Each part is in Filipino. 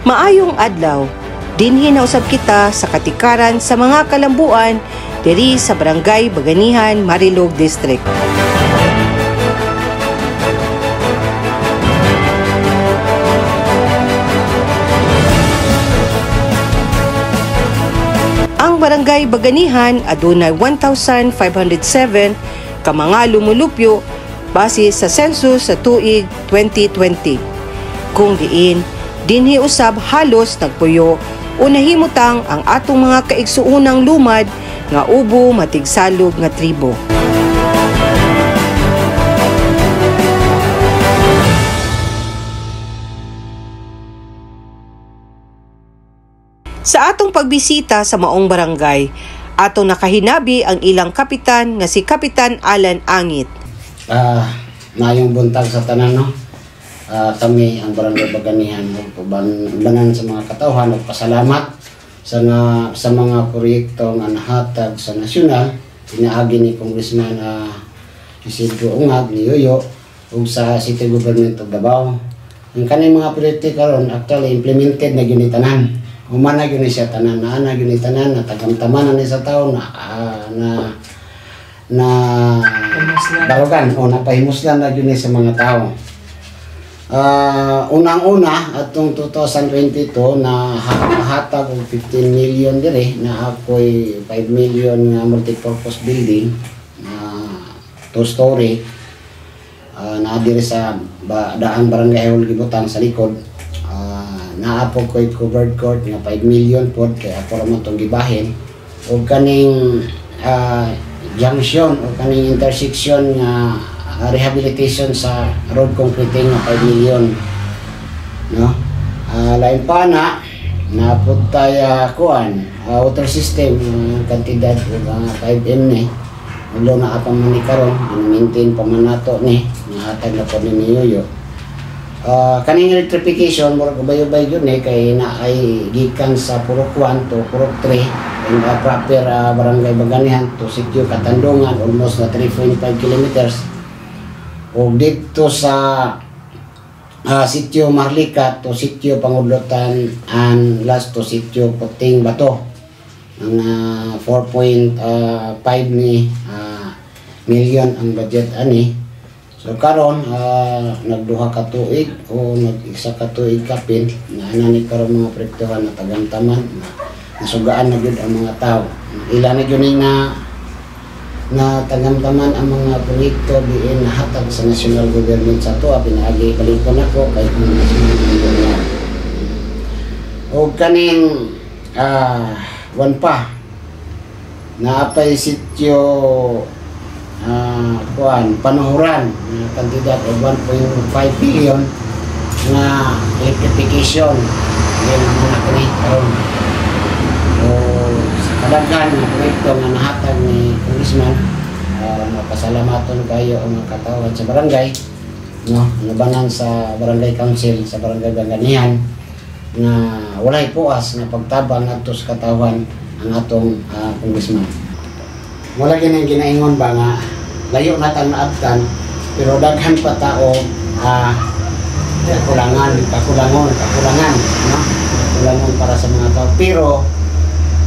Maayong adlaw, dinhi na usab kita sa katikaran sa mga kalambuan diri sa Barangay Baganihan, Marilog District. Ang Barangay Baganihan adunay 1,507 ka mga lumulupyo base sa census sa tuig 2020. Kung diin, dinhi usab halos nagpuyo o nahimutang ang atong mga kaigsuunang lumad nga ubo matigsalog nga tribo. Sa atong pagbisita sa maong barangay, atong nakahinabi ang ilang kapitan nga si Kapitan Alan Angit. Mayong buntag sa tanan, no? Kami ang Barangay Baganihan banan sa mga katawhan ug pasalamat sa mga proyekto nga nahatag sa nasyonal pinaagi ni Congressman Isidro Ungab ni Yoyo ug sa City Government of Davao. Ang kaning mga proyekto karon actually implemented na gyud ni tanan. Humana gyud ni siya tanan, na gyud ni tanan, natagamtaman na sa tawo na barugan o napahimuslan na gyud ni sa mga tawo. Unang-una atong 2022 na hatag og 15 million dire na ako'y 5 million nga multipurpose building na 2-story na dire sa daang barangay Hul Gibutang sa likod. Naapo ko'y covered court nga 5 million pod kaya ako raman itong gibahin o kaning junction o kaning intersection nga rehabilitation sa road concreting nga 5 million, no? Lain pa na napuntay kuan water system kantidad ng 5M ni ulo na apang man ni karon maintain pa man nato ni nahatag na po ni Yoyo. Kaning electrification mura kabayo-bayo yun kay naay gikan sa Purok 1 to Purok 3 and proper Barangay Baganihan to Sitio Katandungan almost na 3.5 kilometers. O dito sa Sitio Marlica to Sitio Pangudlotan and last to Sitio Puting Bato ang 4.5 ni million ang budget ani. So karon nagduha ka tuig o nag-isa ka tuig kapin na ni karon mga proyektohan na tagamtaman nasugaan na gyud ang mga tao. Ila na gyud na tagamtaman ang mga proyekto diin nahatag sa national government sa to pinaagi balikon ako kay national government. O kaning wan pa naapay sitio panuhuran kandidat og 1.5 billion na electrification yan ang mga kani karon. Kadaghan ng proyekto nga nahatag ni Congressman, mapasalamatun kayo ang mga katawan sa barangay, no? Labanan sa Barangay Council, sa Barangay Baganihan, na walay puas na pagtabang ato sa katawan ang atong Congressman. Wala ginaingon ba nga, layo na tan-abtan, pero daghan pa tao, kakulangan, no? Kakulangan para sa mga tao. Pero,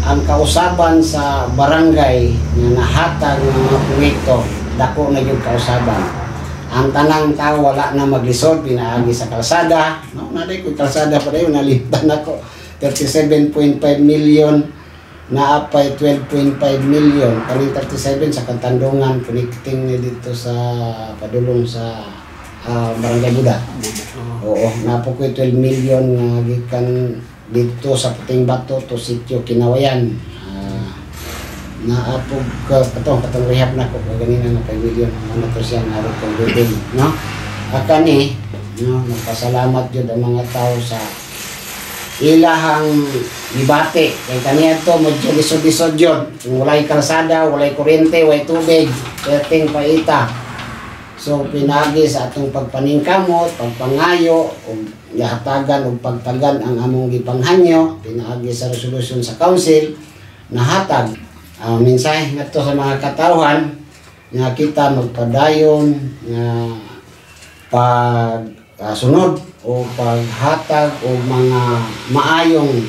ang kausaban sa barangay nga nahatag ng mga proyekto dako na yung kausaban. Ang tanang tao wala na maglisod pinaagi sa kalsada, no, naday ko kalsada pa dayon nalitan ako 37.5 million na apay 12.5 million kaning 37 sa Katandungan connecting ni dito sa padulong sa Barangay Buda. Oo, napo ko 12 million nga gikan dito sa Puting Bato to Sitio Kinawayan. Naapog katong rehab na ko ganina nga 5 million ano to siya nga kung building, no? Akani, no, nagpasalamat jud ang mga tao sa ilahang gibate kay kaniya to medyo lisod-lisod jud. Walay kalsada, walay kuryente, walay tubig, perting paita. So pinagi sa atong pagpaningkamot, pagpangayo, ug gihatagan ug pagtagan ang among gipanghanyo, pinaagi sa resolusyon sa council nahatag. Mensahe ngadto sa mga katawhan nga kita magpadayon nga pag kasunod o paghatag o mga maayong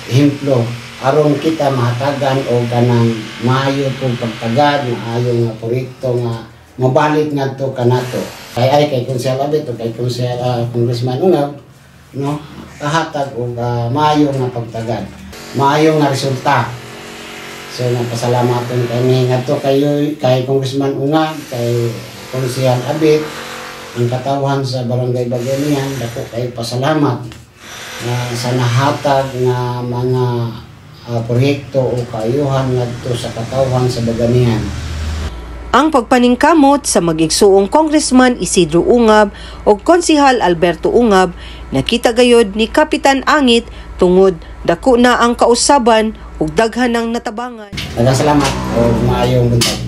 hemplo aron kita mahatagan o kanang maayo pong pagtagad, maayong nga proyekto nga mabalik ngadto kanato. Kay Konsehal Abit o kay Congressman Ungab, no, kahatag o maayo nga pagtagad, maayo nga resulta. So napasalamaton kami ngadto kay Congressman Ungab, kay Konsehal Abit, ang katawhan sa Barangay Bagenihan, dako kay pasalamat sa nahatag nga mga proyekto o kaayuhan ngadto sa katawhan sa Bagenihan. Ang pagpaningkamot sa mag-igsuong Congressman Isidro Ungab o Konsehal Alberto Ungab nakita gayod ni Kapitan Angit tungod dako na ang kausaban ug daghan ng natabangan. Salamat o maayong buntag.